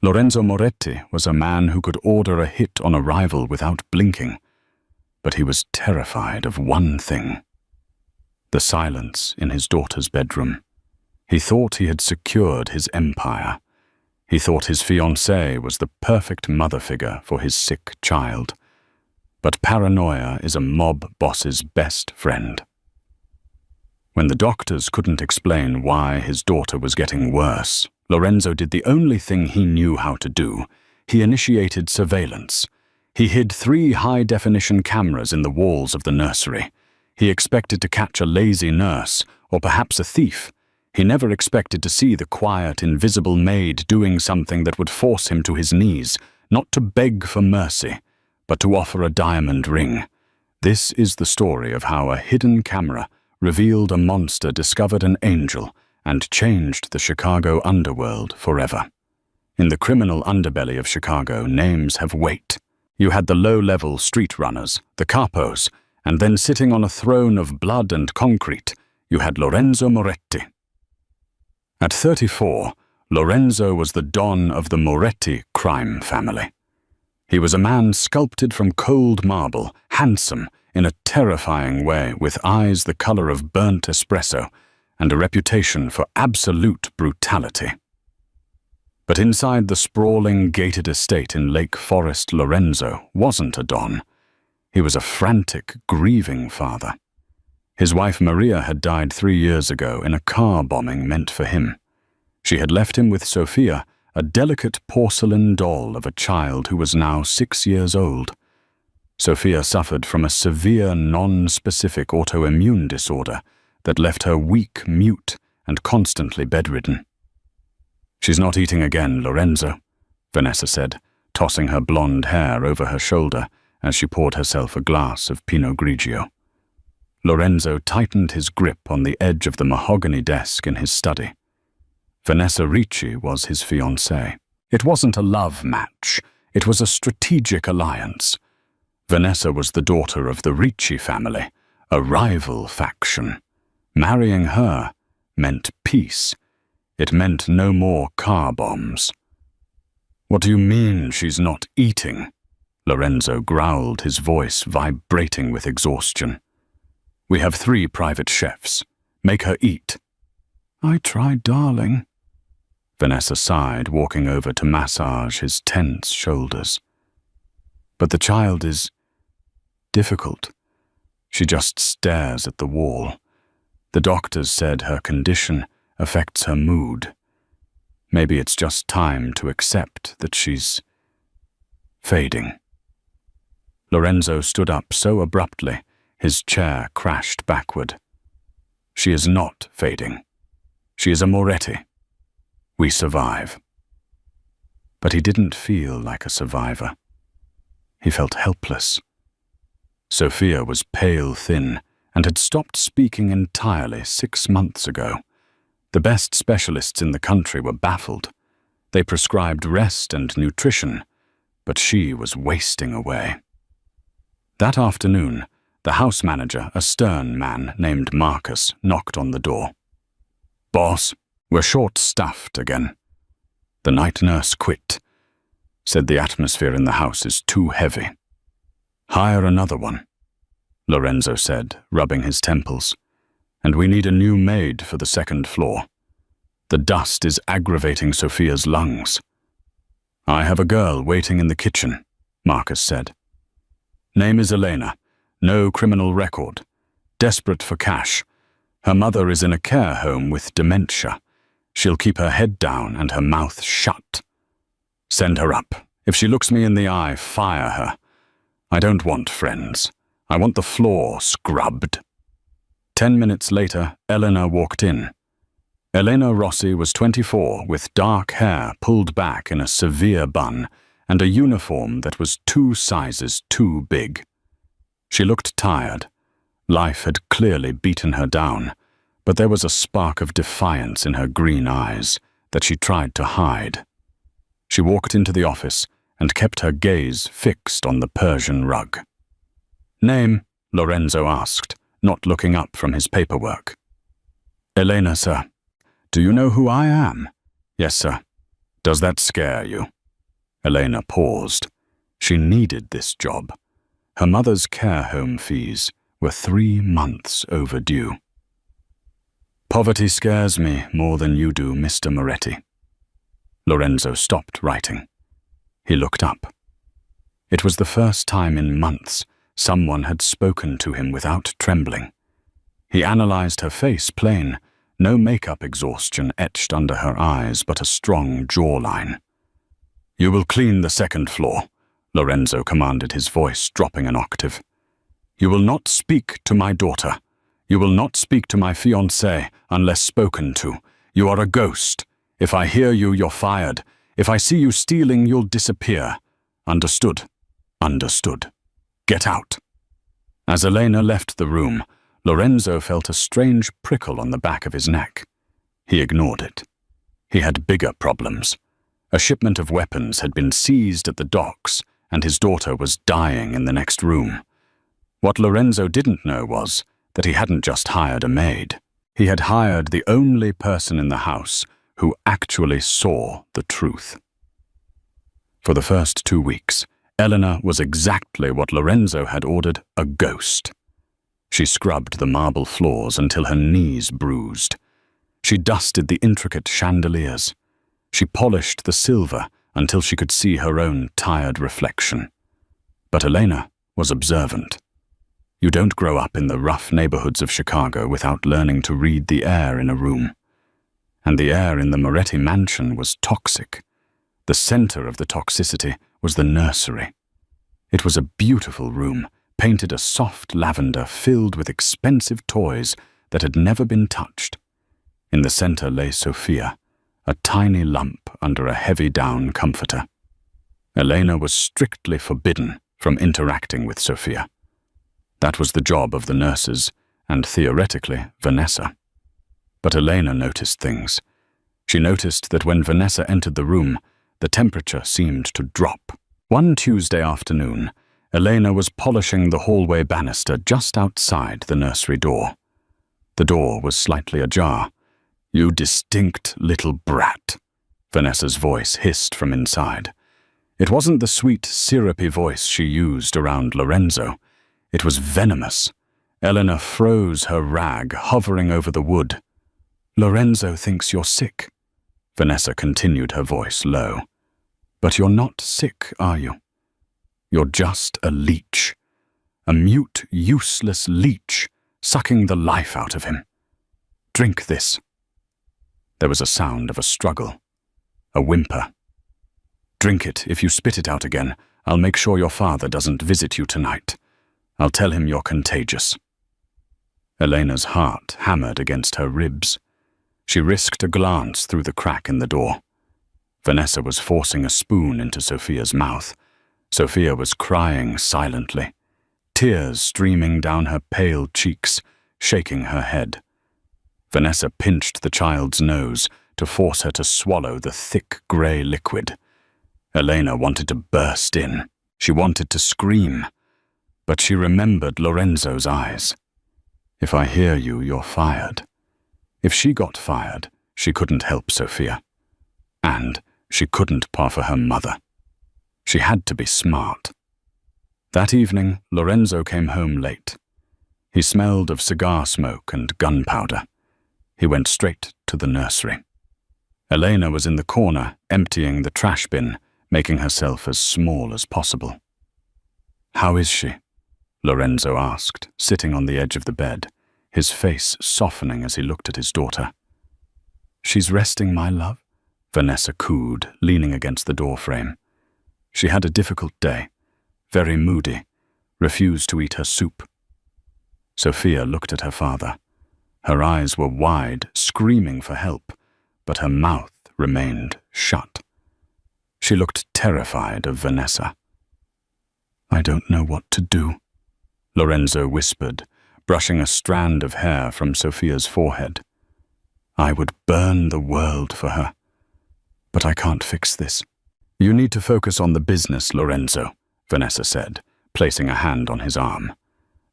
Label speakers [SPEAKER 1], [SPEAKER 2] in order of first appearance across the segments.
[SPEAKER 1] Lorenzo Moretti was a man who could order a hit on arrival without blinking, but he was terrified of one thing: the silence in his daughter's bedroom. He thought he had secured his empire. He thought his fiancée was the perfect mother figure for his sick child. But paranoia is a mob boss's best friend. When the doctors couldn't explain why his daughter was getting worse, Lorenzo did the only thing he knew how to do. He initiated surveillance. He hid 3 high-definition cameras in the walls of the nursery. He expected to catch a lazy nurse, or perhaps a thief. He never expected to see the quiet, invisible maid doing something that would force him to his knees, not to beg for mercy, but to offer a diamond ring. This is the story of how a hidden camera revealed a monster discovered an angel and changed the Chicago underworld forever. In the criminal underbelly of Chicago, names have weight. You had the low-level street runners, the capos, and then sitting on a throne of blood and concrete, you had Lorenzo Moretti. At 34, Lorenzo was the don of the Moretti crime family. He was a man sculpted from cold marble, handsome in a terrifying way, with eyes the color of burnt espresso and a reputation for absolute brutality. But inside the sprawling gated estate in Lake Forest, Lorenzo wasn't a don. He was a frantic, grieving father. His wife Maria had died 3 years ago in a car bombing meant for him. She had left him with Sophia, a delicate porcelain doll of a child who was now 6 years old. Sophia suffered from a severe, non-specific autoimmune disorder that left her weak, mute, and constantly bedridden. "She's not eating again, Lorenzo," Vanessa said, tossing her blonde hair over her shoulder as she poured herself a glass of Pinot Grigio. Lorenzo tightened his grip on the edge of the mahogany desk in his study. Vanessa Ricci was his fiancée. It wasn't a love match, it was a strategic alliance. Vanessa was the daughter of the Ricci family, a rival faction. Marrying her meant peace. It meant no more car bombs. "What do you mean she's not eating?" Lorenzo growled, his voice vibrating with exhaustion. "We have 3 private chefs. Make her eat." "I tried, darling." Vanessa sighed, walking over to massage his tense shoulders. "But the child is difficult. She just stares at the wall. The doctors said her condition affects her mood. Maybe it's just time to accept that she's fading." Lorenzo stood up so abruptly, his chair crashed backward. "She is not fading. She is a Moretti. We survive." But he didn't feel like a survivor. He felt helpless. Sophia was pale thin and had stopped speaking entirely 6 months ago. The best specialists in the country were baffled. They prescribed rest and nutrition, but she was wasting away. That afternoon, the house manager, a stern man named Marcus, knocked on the door. "Boss, we're short-staffed again." "The night nurse quit. Said the atmosphere in the house is too heavy." "Hire another one," Lorenzo said, rubbing his temples. "And we need a new maid for the 2nd floor. The dust is aggravating Sophia's lungs." "I have a girl waiting in the kitchen," Marcus said. "Name is Elena. No criminal record. Desperate for cash. Her mother is in a care home with dementia. She'll keep her head down and her mouth shut. Send her up. If she looks me in the eye, fire her. I don't want friends. I want the floor scrubbed." 10 minutes later, Elena walked in. Elena Rossi was 24, with dark hair pulled back in a severe bun and a uniform that was 2 sizes too big. She looked tired. Life had clearly beaten her down, but there was a spark of defiance in her green eyes that she tried to hide. She walked into the office and kept her gaze fixed on the Persian rug. "Name?" Lorenzo asked, not looking up from his paperwork. "Elena, sir." "Do you know who I am?" "Yes, sir." Does that scare you? Elena paused. She needed this job. Her mother's care home fees were 3 months overdue. Poverty scares me more than you do, Mr. Moretti. Lorenzo stopped writing. He looked up. It was the first time in months someone had spoken to him without trembling. He analyzed her face plain, no makeup exhaustion etched under her eyes, but a strong jawline. "You will clean the 2nd floor," Lorenzo commanded, his voice dropping an octave. "You will not speak to my daughter. You will not speak to my fiancée unless spoken to. You are a ghost. If I hear you, you're fired. If I see you stealing, you'll disappear. Understood? Understood. Get out." As Elena left the room, Lorenzo felt a strange prickle on the back of his neck. He ignored it. He had bigger problems. A shipment of weapons had been seized at the docks, and his daughter was dying in the next room. What Lorenzo didn't know was that he hadn't just hired a maid. He had hired the only person in the house who actually saw the truth. For the first 2 weeks, Elena was exactly what Lorenzo had ordered, a ghost. She scrubbed the marble floors until her knees bruised. She dusted the intricate chandeliers. She polished the silver until she could see her own tired reflection. But Elena was observant. You don't grow up in the rough neighborhoods of Chicago without learning to read the air in a room. And the air in the Moretti mansion was toxic. The center of the toxicity was the nursery. It was a beautiful room, painted a soft lavender filled with expensive toys that had never been touched. In the center lay Sophia, a tiny lump under a heavy down comforter. Elena was strictly forbidden from interacting with Sophia. That was the job of the nurses, and theoretically, Vanessa. But Elena noticed things. She noticed that when Vanessa entered the room, the temperature seemed to drop. One Tuesday afternoon, Elena was polishing the hallway banister just outside the nursery door. The door was slightly ajar. "You distinct little brat," Vanessa's voice hissed from inside. It wasn't the sweet, syrupy voice she used around Lorenzo. It was venomous. Elena froze her rag, hovering over the wood. "Lorenzo thinks you're sick." Vanessa continued, her voice low. "But you're not sick, are you? You're just a leech. A mute, useless leech, sucking the life out of him. Drink this." There was a sound of a struggle, a whimper. "Drink it. If you spit it out again, I'll make sure your father doesn't visit you tonight. I'll tell him you're contagious." Elena's heart hammered against her ribs. She risked a glance through the crack in the door. Vanessa was forcing a spoon into Sophia's mouth. Sophia was crying silently, tears streaming down her pale cheeks, shaking her head. Vanessa pinched the child's nose to force her to swallow the thick grey liquid. Elena wanted to burst in. She wanted to scream. But she remembered Lorenzo's eyes. "If I hear you, you're fired." If she got fired, she couldn't help Sophia. And she couldn't part for her mother. She had to be smart. That evening, Lorenzo came home late. He smelled of cigar smoke and gunpowder. He went straight to the nursery. Elena was in the corner, emptying the trash bin, making herself as small as possible. "How is she?" Lorenzo asked, sitting on the edge of the bed, his face softening as he looked at his daughter. "She's resting, my love," Vanessa cooed, leaning against the doorframe. She had a difficult day, very moody, refused to eat her soup. Sophia looked at her father. Her eyes were wide, screaming for help, but her mouth remained shut. She looked terrified of Vanessa. "I don't know what to do," Lorenzo whispered, brushing a strand of hair from Sophia's forehead. "I would burn the world for her. But I can't fix this." "You need to focus on the business, Lorenzo," Vanessa said, placing a hand on his arm.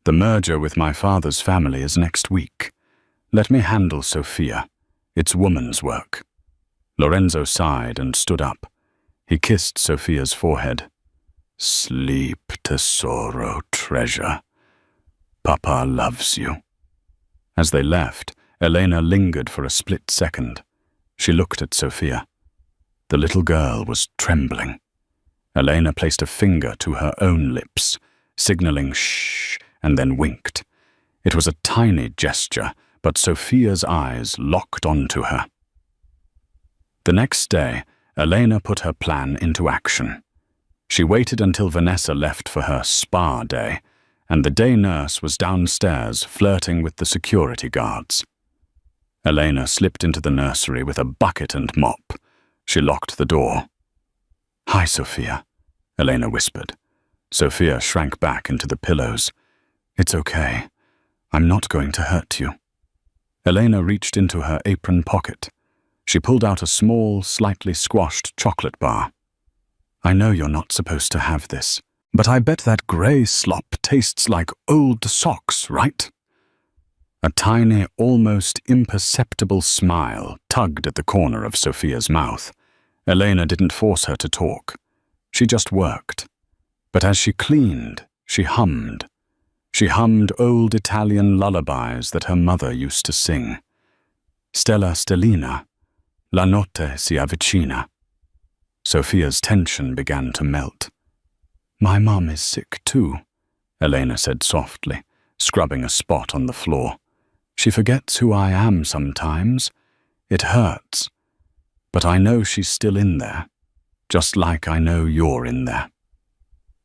[SPEAKER 1] "The merger with my father's family is next week. Let me handle Sophia. It's woman's work." Lorenzo sighed and stood up. He kissed Sophia's forehead. "Sleep, tesoro, treasure. Papa loves you." As they left, Elena lingered for a split second. She looked at Sophia. The little girl was trembling. Elena placed a finger to her own lips, signaling shh, and then winked. It was a tiny gesture, but Sophia's eyes locked onto her. The next day, Elena put her plan into action. She waited until Vanessa left for her spa day, and the day nurse was downstairs flirting with the security guards. Elena slipped into the nursery with a bucket and mop. She locked the door. "Hi, Sophia," Elena whispered. Sophia shrank back into the pillows. "It's okay. I'm not going to hurt you." Elena reached into her apron pocket. She pulled out a small, slightly squashed chocolate bar. "I know you're not supposed to have this, but I bet that grey slop tastes like old socks, right?" A tiny, almost imperceptible smile tugged at the corner of Sophia's mouth. Elena didn't force her to talk. She just worked. But as she cleaned, she hummed. She hummed old Italian lullabies that her mother used to sing. "Stella stellina, la notte si avvicina." Sophia's tension began to melt. "My mum is sick too," Elena said softly, scrubbing a spot on the floor. "She forgets who I am sometimes. It hurts. But I know she's still in there, just like I know you're in there."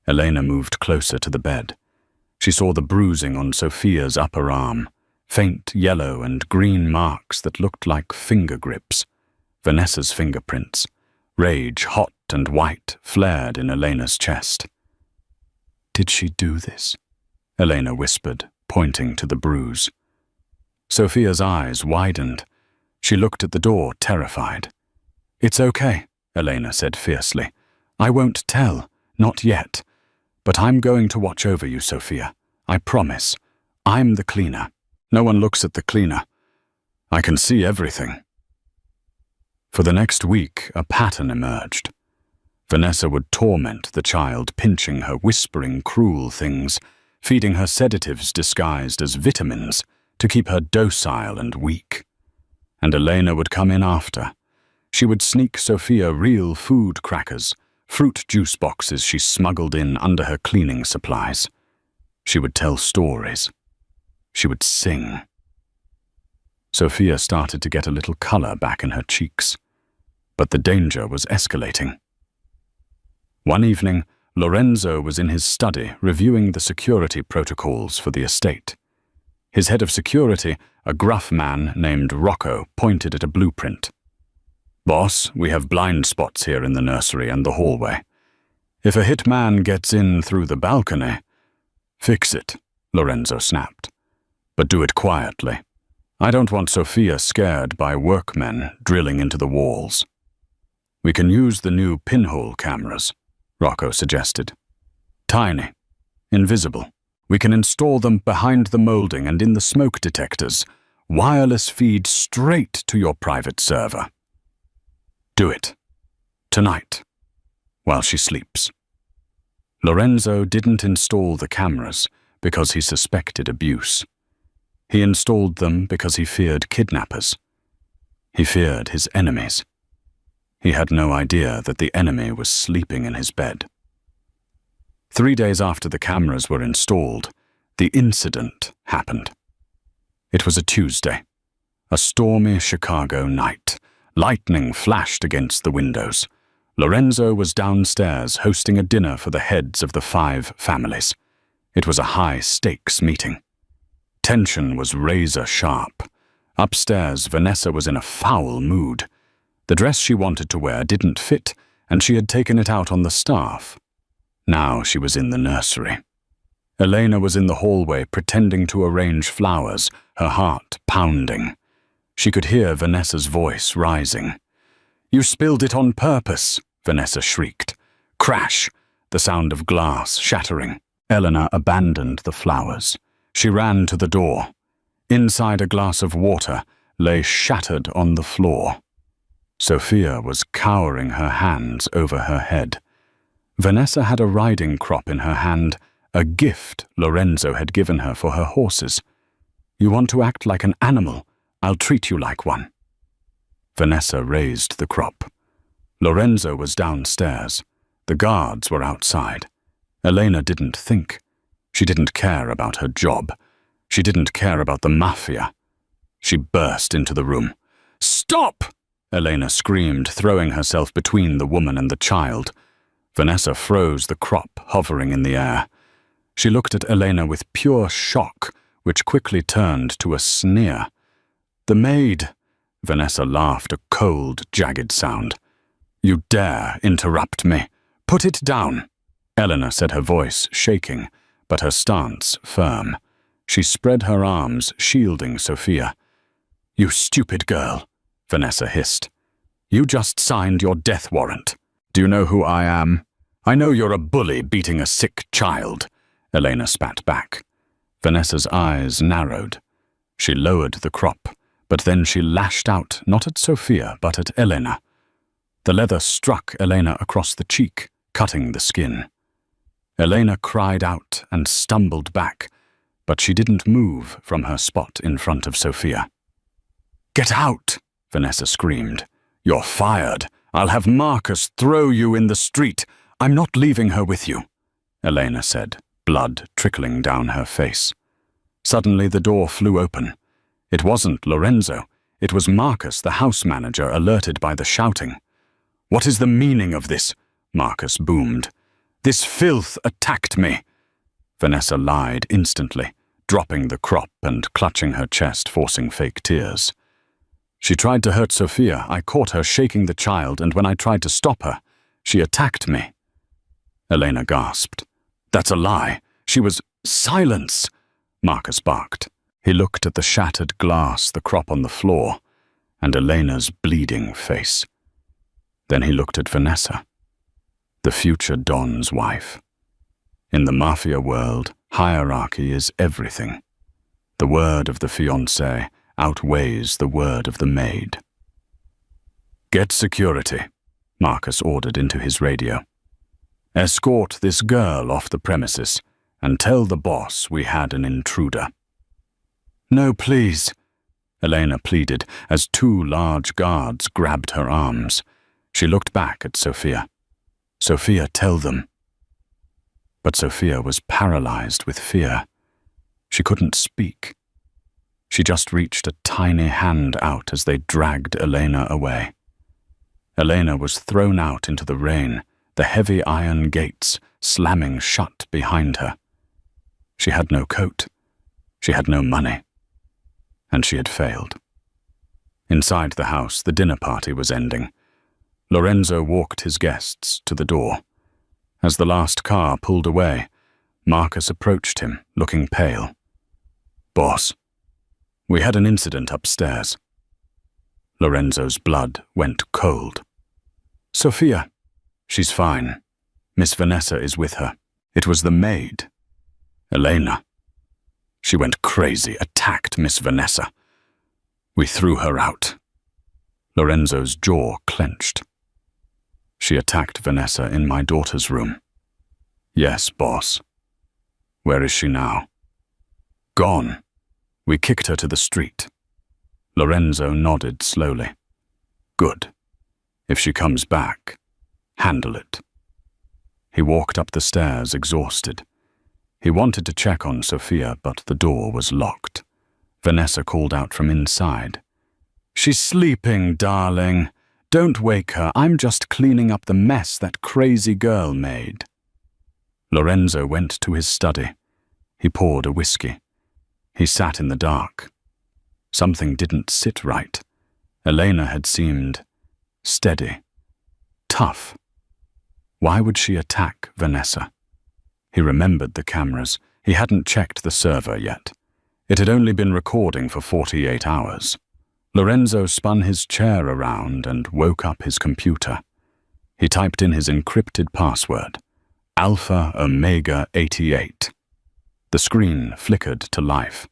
[SPEAKER 1] Elena moved closer to the bed. She saw the bruising on Sophia's upper arm, faint yellow and green marks that looked like finger grips. Vanessa's fingerprints, rage hot and white, flared in Elena's chest. "Did she do this?" Elena whispered, pointing to the bruise. Sophia's eyes widened. She looked at the door, terrified. "It's okay," Elena said fiercely. "I won't tell, not yet. But I'm going to watch over you, Sophia. I promise. I'm the cleaner. No one looks at the cleaner. I can see everything." For the next week, a pattern emerged. Vanessa would torment the child, pinching her, whispering cruel things, feeding her sedatives disguised as vitamins to keep her docile and weak. And Elena would come in after. She would sneak Sophia real food crackers, fruit juice boxes she smuggled in under her cleaning supplies. She would tell stories. She would sing. Sophia started to get a little color back in her cheeks. But the danger was escalating. One evening, Lorenzo was in his study reviewing the security protocols for the estate. His head of security, a gruff man named Rocco, pointed at a blueprint. "Boss, we have blind spots here in the nursery and the hallway. If a hit man gets in through the balcony—" "Fix it," Lorenzo snapped. "But do it quietly. I don't want Sophia scared by workmen drilling into the walls." "We can use the new pinhole cameras," Rocco suggested. "Tiny, invisible. We can install them behind the molding and in the smoke detectors. Wireless feed straight to your private server. Do it. Tonight. While she sleeps." Lorenzo didn't install the cameras because he suspected abuse. He installed them because he feared kidnappers. He feared his enemies. He had no idea that the enemy was sleeping in his bed. 3 days after the cameras were installed, the incident happened. It was a Tuesday, a stormy Chicago night. Lightning flashed against the windows. Lorenzo was downstairs hosting a dinner for the heads of the 5 families. It was a high-stakes meeting. Tension was razor-sharp. Upstairs, Vanessa was in a foul mood. The dress she wanted to wear didn't fit, and she had taken it out on the staff. Now she was in the nursery. Elena was in the hallway pretending to arrange flowers, her heart pounding. She could hear Vanessa's voice rising. "You spilled it on purpose," Vanessa shrieked. Crash! The sound of glass shattering. Elena abandoned the flowers. She ran to the door. Inside, a glass of water lay shattered on the floor. Sophia was cowering her hands over her head. Vanessa had a riding crop in her hand, a gift Lorenzo had given her for her horses. "You want to act like an animal? I'll treat you like one." Vanessa raised the crop. Lorenzo was downstairs. The guards were outside. Elena didn't think. She didn't care about her job. She didn't care about the Mafia. She burst into the room. "Stop!" Elena screamed, throwing herself between the woman and the child. Vanessa froze the crop hovering in the air. She looked at Elena with pure shock, which quickly turned to a sneer. "The maid!" Vanessa laughed, a cold, jagged sound. "You dare interrupt me? Put it down!" Elena said, her voice shaking, but her stance firm. She spread her arms, shielding Sophia. "You stupid girl," Vanessa hissed. "You just signed your death warrant. Do you know who I am? I know you're a bully beating a sick child," Elena spat back. Vanessa's eyes narrowed. She lowered the crop, but then she lashed out, not at Sophia, but at Elena. The leather struck Elena across the cheek, cutting the skin. Elena cried out and stumbled back, but she didn't move from her spot in front of Sophia. "Get out!" Vanessa screamed. "You're fired. I'll have Marcus throw you in the street. I'm not leaving her with you," Elena said, blood trickling down her face. Suddenly the door flew open. It wasn't Lorenzo. It was Marcus, the house manager, alerted by the shouting. "What is the meaning of this?" Marcus boomed. "This filth attacked me." Vanessa lied instantly, dropping the crop and clutching her chest, forcing fake tears. "She tried to hurt Sophia. I caught her shaking the child, and when I tried to stop her, she attacked me." Elena gasped. "That's a lie. She was—" "Silence!" Marcus barked. He looked at the shattered glass, the crop on the floor, and Elena's bleeding face. Then he looked at Vanessa, the future Don's wife. In the Mafia world, hierarchy is everything. The word of the fiancé outweighs the word of the maid. "Get security," Marcus ordered into his radio. "Escort this girl off the premises and tell the boss we had an intruder." "No, please," Elena pleaded as two large guards grabbed her arms. She looked back at Sophia. "Sophia, tell them." But Sophia was paralyzed with fear. She couldn't speak. She just reached a tiny hand out as they dragged Elena away. Elena was thrown out into the rain, the heavy iron gates slamming shut behind her. She had no coat. She had no money. And she had failed. Inside the house, the dinner party was ending. Lorenzo walked his guests to the door. As the last car pulled away, Marcus approached him, looking pale. "Boss, we had an incident upstairs." Lorenzo's blood went cold. "Sophia." "She's fine. Miss Vanessa is with her. It was the maid. Elena. She went crazy, attacked Miss Vanessa. We threw her out." Lorenzo's jaw clenched. "She attacked Vanessa in my daughter's room." "Yes, boss." "Where is she now?" "Gone. We kicked her to the street." Lorenzo nodded slowly. "Good. If she comes back, handle it." He walked up the stairs, exhausted. He wanted to check on Sophia, but the door was locked. Vanessa called out from inside. "She's sleeping, darling. Don't wake her. I'm just cleaning up the mess that crazy girl made." Lorenzo went to his study. He poured a whiskey. He sat in the dark. Something didn't sit right. Elena had seemed steady, tough. Why would she attack Vanessa? He remembered the cameras. He hadn't checked the server yet. It had only been recording for 48 hours. Lorenzo spun his chair around and woke up his computer. He typed in his encrypted password, Alpha Omega 88. The screen flickered to life.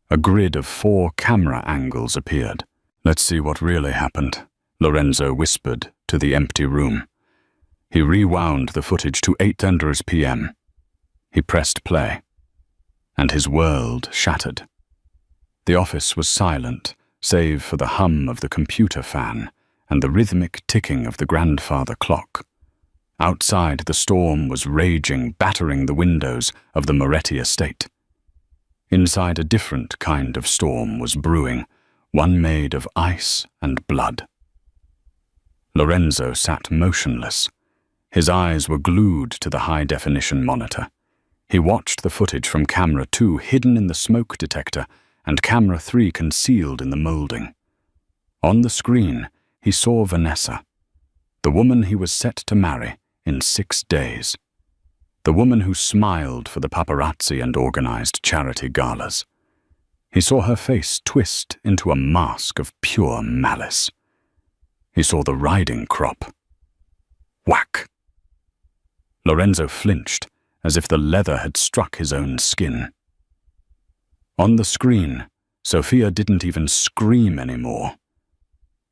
[SPEAKER 1] A grid of 4 camera angles appeared. "Let's see what really happened," Lorenzo whispered to the empty room. He rewound the footage to 8:00 p.m. He pressed play, and his world shattered. The office was silent, save for the hum of the computer fan and the rhythmic ticking of the grandfather clock. Outside, the storm was raging, battering the windows of the Moretti estate. Inside, a different kind of storm was brewing, one made of ice and blood. Lorenzo sat motionless. His eyes were glued to the high-definition monitor. He watched the footage from camera 2 hidden in the smoke detector and camera 3 concealed in the molding. On the screen, he saw Vanessa, the woman he was set to marry in 6 days. The woman who smiled for the paparazzi and organized charity galas. He saw her face twist into a mask of pure malice. He saw the riding crop. Whack! Lorenzo flinched, as if the leather had struck his own skin. On the screen, Sophia didn't even scream anymore.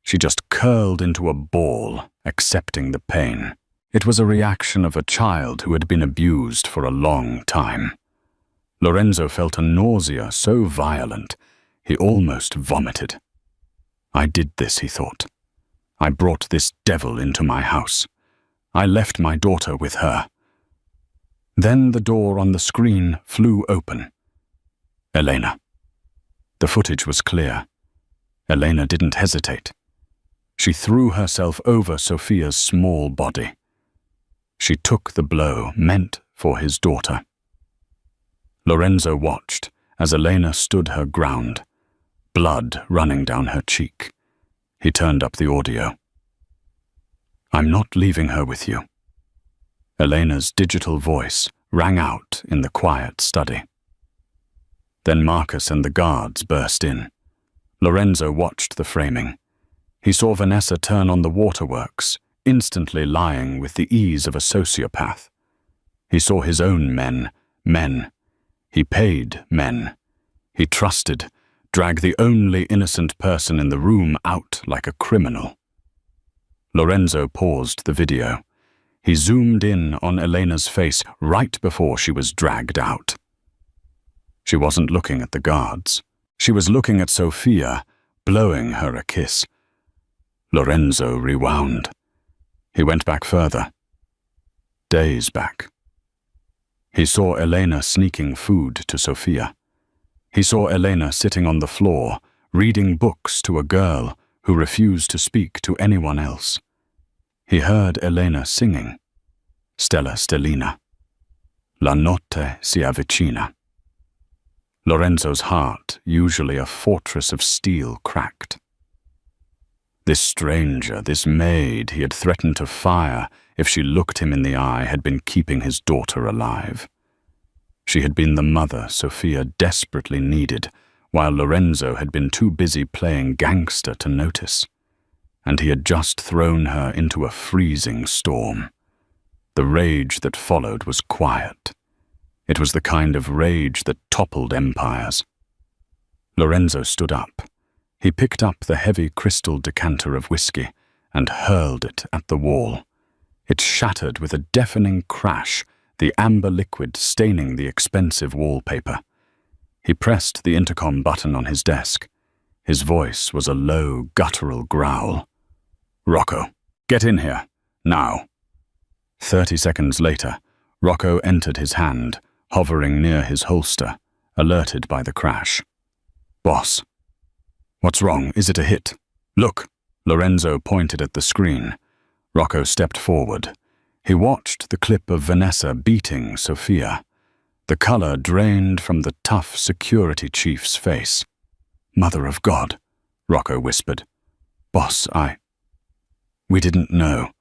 [SPEAKER 1] She just curled into a ball, accepting the pain. It was a reaction of a child who had been abused for a long time. Lorenzo felt a nausea so violent, he almost vomited. I did this, he thought. I brought this devil into my house. I left my daughter with her. Then the door on the screen flew open. Elena. The footage was clear. Elena didn't hesitate. She threw herself over Sophia's small body. She took the blow meant for his daughter. Lorenzo watched as Elena stood her ground, blood running down her cheek. He turned up the audio. I'm not leaving her with you. Elena's digital voice rang out in the quiet study. Then Marcus and the guards burst in. Lorenzo watched the framing. He saw Vanessa turn on the waterworks, instantly lying with the ease of a sociopath. He saw his own men. He paid men. He trusted, drag the only innocent person in the room out like a criminal. Lorenzo paused the video. He zoomed in on Elena's face right before she was dragged out. She wasn't looking at the guards. She was looking at Sophia, blowing her a kiss. Lorenzo rewound. He went back further. Days back. He saw Elena sneaking food to Sophia. He saw Elena sitting on the floor, reading books to a girl who refused to speak to anyone else. He heard Elena singing, Stella Stellina. La notte si avvicina. Lorenzo's heart, usually a fortress of steel, cracked. This stranger, this maid he had threatened to fire if she looked him in the eye, had been keeping his daughter alive. She had been the mother Sophia desperately needed, while Lorenzo had been too busy playing gangster to notice. And he had just thrown her into a freezing storm. The rage that followed was quiet. It was the kind of rage that toppled empires. Lorenzo stood up. He picked up the heavy crystal decanter of whiskey and hurled it at the wall. It shattered with a deafening crash, the amber liquid staining the expensive wallpaper. He pressed the intercom button on his desk. His voice was a low, guttural growl. Rocco, get in here, now. 30 seconds later, Rocco entered his hand, hovering near his holster, alerted by the crash. Boss. What's wrong? Is it a hit? Look. Lorenzo pointed at the screen. Rocco stepped forward. He watched the clip of Vanessa beating Sophia. The color drained from the tough security chief's face. Mother of God, Rocco whispered. Boss, We didn't know.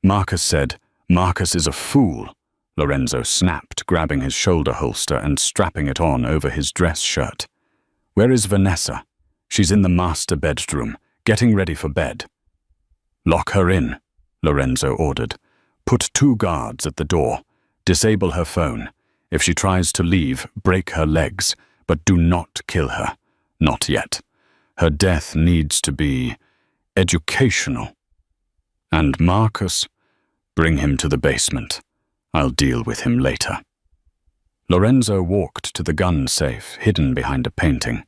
[SPEAKER 1] Marcus said, Marcus is a fool. Lorenzo snapped, grabbing his shoulder holster and strapping it on over his dress shirt. Where is Vanessa? She's in the master bedroom, getting ready for bed. Lock her in, Lorenzo ordered. Put 2 guards at the door. Disable her phone. If she tries to leave, break her legs, but do not kill her. Not yet. Her death needs to be educational. And Marcus, bring him to the basement. I'll deal with him later. Lorenzo walked to the gun safe hidden behind a painting.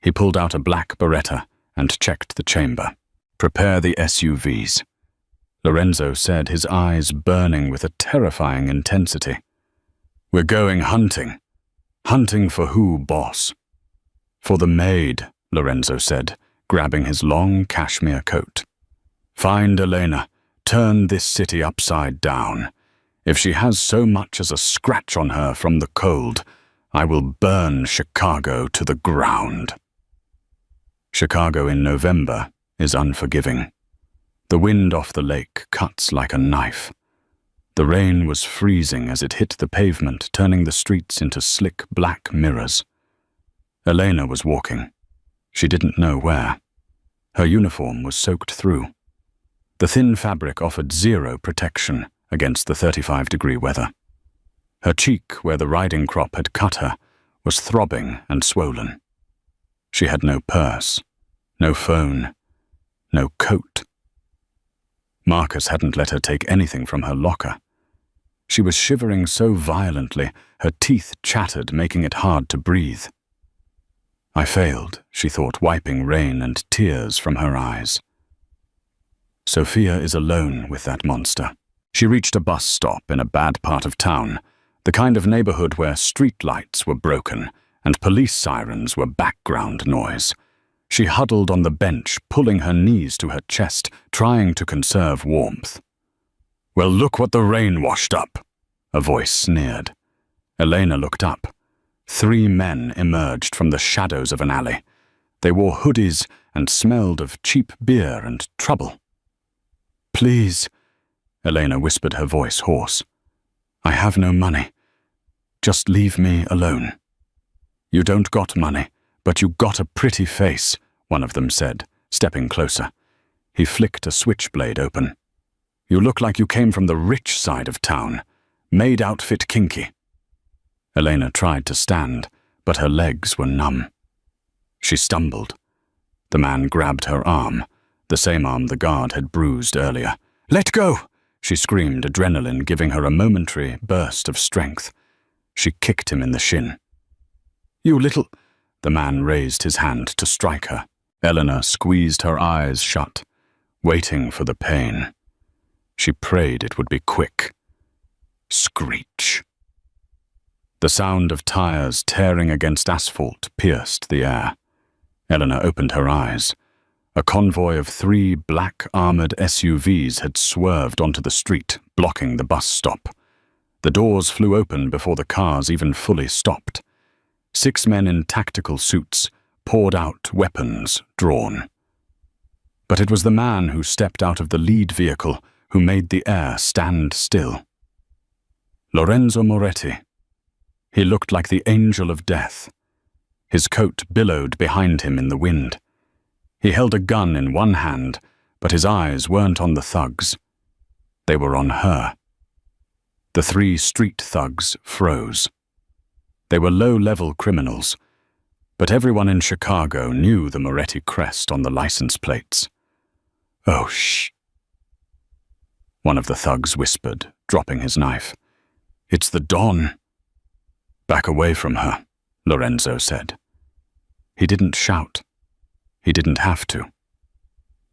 [SPEAKER 1] He pulled out a black Beretta and checked the chamber. Prepare the SUVs. Lorenzo said, his eyes burning with a terrifying intensity. We're going hunting. Hunting for who, boss? For the Maid, Lorenzo said, grabbing his long cashmere coat. Find Elena. Turn this city upside down. If she has so much as a scratch on her from the cold, I will burn Chicago to the ground. Chicago in November is unforgiving. The wind off the lake cuts like a knife. The rain was freezing as it hit the pavement, turning the streets into slick black mirrors. Elena was walking. She didn't know where. Her uniform was soaked through. The thin fabric offered zero protection against the 35-degree weather. Her cheek, where the riding crop had cut her, was throbbing and swollen. She had no purse, no phone, no coat. Marcus hadn't let her take anything from her locker. She was shivering so violently, her teeth chattered, making it hard to breathe. I failed, she thought, wiping rain and tears from her eyes. Sophia is alone with that monster. She reached a bus stop in a bad part of town, the kind of neighborhood where street lights were broken and police sirens were background noise. She huddled on the bench, pulling her knees to her chest, trying to conserve warmth. Well, look what the rain washed up, a voice sneered. Elena looked up. 3 men emerged from the shadows of an alley. They wore hoodies and smelled of cheap beer and trouble. Please, Elena whispered, her voice hoarse. I have no money. Just leave me alone. You don't got money, but you got a pretty face, one of them said, stepping closer. He flicked a switchblade open. You look like you came from the rich side of town. Maid outfit kinky. Elena tried to stand, but her legs were numb. She stumbled. The man grabbed her arm, the same arm the guard had bruised earlier. Let go! She screamed, adrenaline giving her a momentary burst of strength. She kicked him in the shin. You little... The man raised his hand to strike her. Elena squeezed her eyes shut, waiting for the pain. She prayed it would be quick. Screech. The sound of tires tearing against asphalt pierced the air. Elena opened her eyes. A convoy of 3 black armored SUVs had swerved onto the street, blocking the bus stop. The doors flew open before the cars even fully stopped. 6 men in tactical suits poured out, weapons drawn. But it was the man who stepped out of the lead vehicle who made the air stand still. Lorenzo Moretti. He looked like the angel of death. His coat billowed behind him in the wind. He held a gun in one hand, but his eyes weren't on the thugs. They were on her. The 3 street thugs froze. They were low-level criminals, but everyone in Chicago knew the Moretti crest on the license plates. Oh, shh. One of the thugs whispered, dropping his knife. It's the Don. Back away from her, Lorenzo said. He didn't shout. He didn't have to.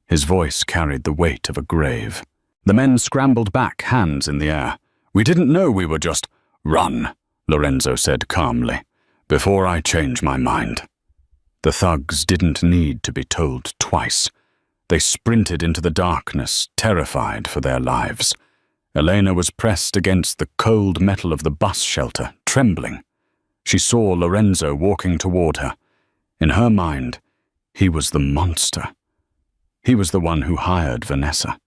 [SPEAKER 1] His voice carried the weight of a grave. The men scrambled back, hands in the air. We didn't know we were just... Run, Lorenzo said calmly, before I change my mind. The thugs didn't need to be told twice. They sprinted into the darkness, terrified for their lives. Elena was pressed against the cold metal of the bus shelter, trembling. She saw Lorenzo walking toward her. In her mind, he was the monster. He was the one who hired Vanessa.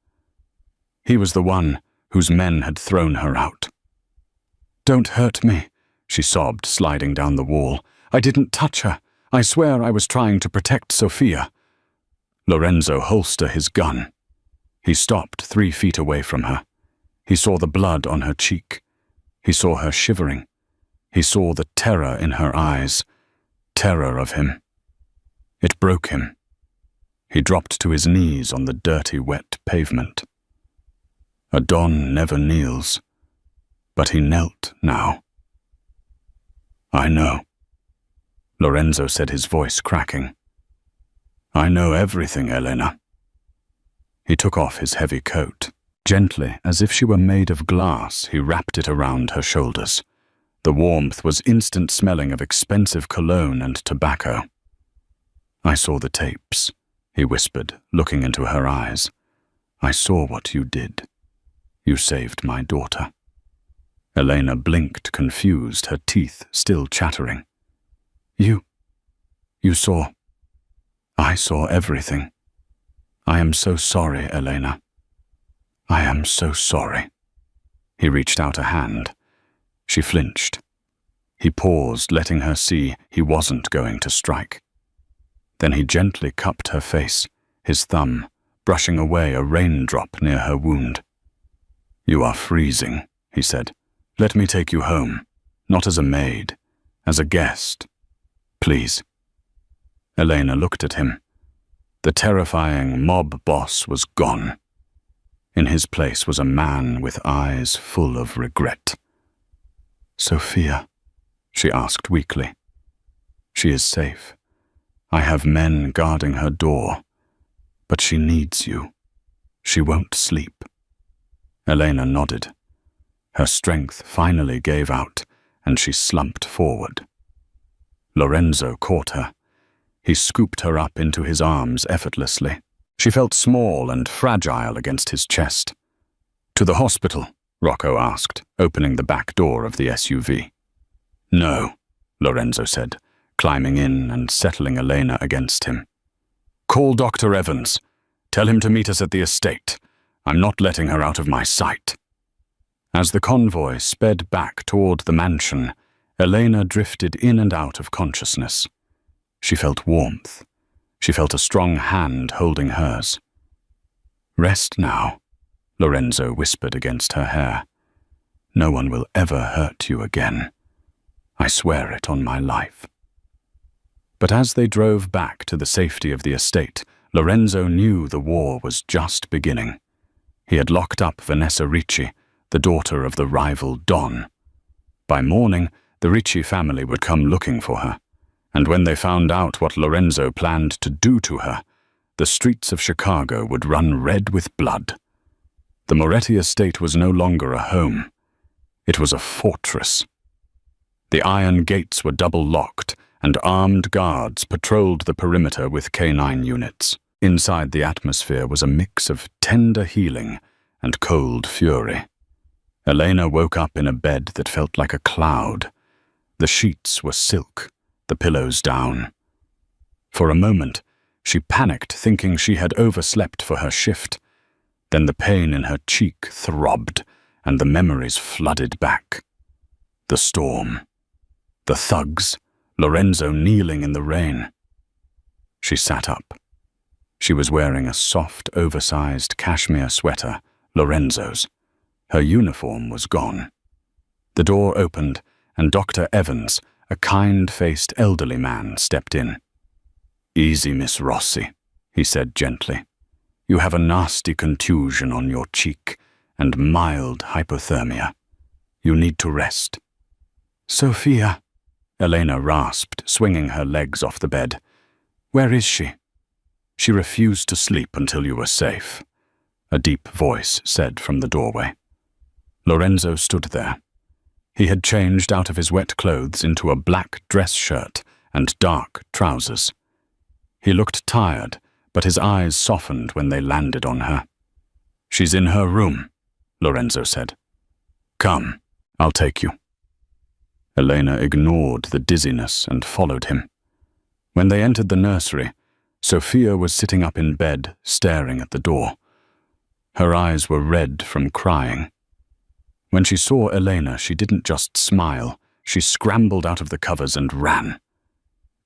[SPEAKER 1] He was the one whose men had thrown her out. Don't hurt me, she sobbed, sliding down the wall. I didn't touch her. I swear I was trying to protect Sophia. Lorenzo holstered his gun. He stopped 3 feet away from her. He saw the blood on her cheek. He saw her shivering. He saw the terror in her eyes. Terror of him. It broke him. He dropped to his knees on the dirty, wet pavement. A Don never kneels, but he knelt now. I know, Lorenzo said, his voice cracking. I know everything, Elena. He took off his heavy coat. Gently, as if she were made of glass, he wrapped it around her shoulders. The warmth was instant smelling of expensive cologne and tobacco. I saw the tapes, he whispered, looking into her eyes. I saw what you did. You saved my daughter. Elena blinked, confused, her teeth still chattering. You saw. I saw everything. I am so sorry, Elena. I am so sorry. He reached out a hand. She flinched. He paused, letting her see he wasn't going to strike. Then he gently cupped her face, his thumb brushing away a raindrop near her wound. You are freezing, he said. Let me take you home, not as a maid, as a guest. Please. Elena looked at him. The terrifying mob boss was gone. In his place was a man with eyes full of regret. Sophia, she asked weakly. She is safe. I have men guarding her door, but she needs you. She won't sleep. Elena nodded. Her strength finally gave out, and she slumped forward. Lorenzo caught her. He scooped her up into his arms effortlessly. She felt small and fragile against his chest. To the hospital, Rocco asked, opening the back door of the SUV. No, Lorenzo said, climbing in and settling Elena against him. Call Dr. Evans. Tell him to meet us at the estate. I'm not letting her out of my sight. As the convoy sped back toward the mansion, Elena drifted in and out of consciousness. She felt warmth. She felt a strong hand holding hers. Rest now, Lorenzo whispered against her hair. No one will ever hurt you again. I swear it on my life. But as they drove back to the safety of the estate, Lorenzo knew the war was just beginning. He had locked up Vanessa Ricci, the daughter of the rival Don. By morning, the Ricci family would come looking for her, and when they found out what Lorenzo planned to do to her, the streets of Chicago would run red with blood. The Moretti estate was no longer a home. It was a fortress. The iron gates were double-locked, and armed guards patrolled the perimeter with canine units. Inside the atmosphere was a mix of tender healing and cold fury. Elena woke up in a bed that felt like a cloud. The sheets were silk, the pillows down. For a moment, she panicked, thinking she had overslept for her shift. Then the pain in her cheek throbbed, and the memories flooded back. The storm. The thugs. Lorenzo kneeling in the rain. She sat up. She was wearing a soft, oversized cashmere sweater, Lorenzo's. Her uniform was gone. The door opened, and Dr. Evans, a kind-faced elderly man, stepped in. Easy, Miss Rossi, he said gently. You have a nasty contusion on your cheek and mild hypothermia. You need to rest. Sophia, Elena rasped, swinging her legs off the bed. Where is she? She refused to sleep until you were safe, a deep voice said from the doorway. Lorenzo stood there. He had changed out of his wet clothes into a black dress shirt and dark trousers. He looked tired, but his eyes softened when they landed on her. She's in her room, Lorenzo said. Come, I'll take you. Elena ignored the dizziness and followed him. When they entered the nursery, Sophia was sitting up in bed, staring at the door. Her eyes were red from crying. When she saw Elena, she didn't just smile. She scrambled out of the covers and ran.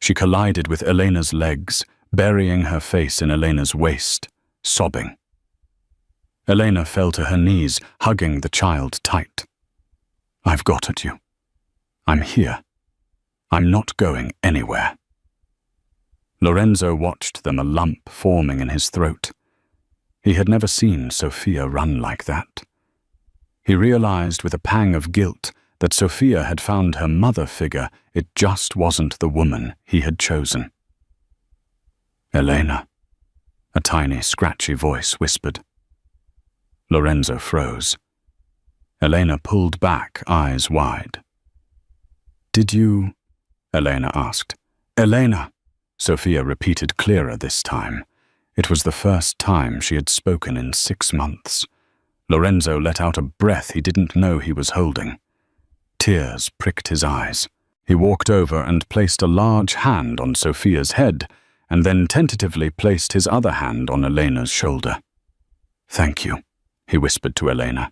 [SPEAKER 1] She collided with Elena's legs, burying her face in Elena's waist, sobbing. Elena fell to her knees, hugging the child tight. I've got at you. I'm here. I'm not going anywhere. Lorenzo watched them, a lump forming in his throat. He had never seen Sophia run like that. He realized with a pang of guilt that Sophia had found her mother figure. It just wasn't the woman he had chosen. "Elena," a tiny, scratchy voice whispered. Lorenzo froze. Elena pulled back, eyes wide. "Did you?" Elena asked. "Elena," Sophia repeated clearer this time. It was the first time she had spoken in 6 months. Lorenzo let out a breath he didn't know he was holding. Tears pricked his eyes. He walked over and placed a large hand on Sophia's head, and then tentatively placed his other hand on Elena's shoulder. "Thank you," he whispered to Elena.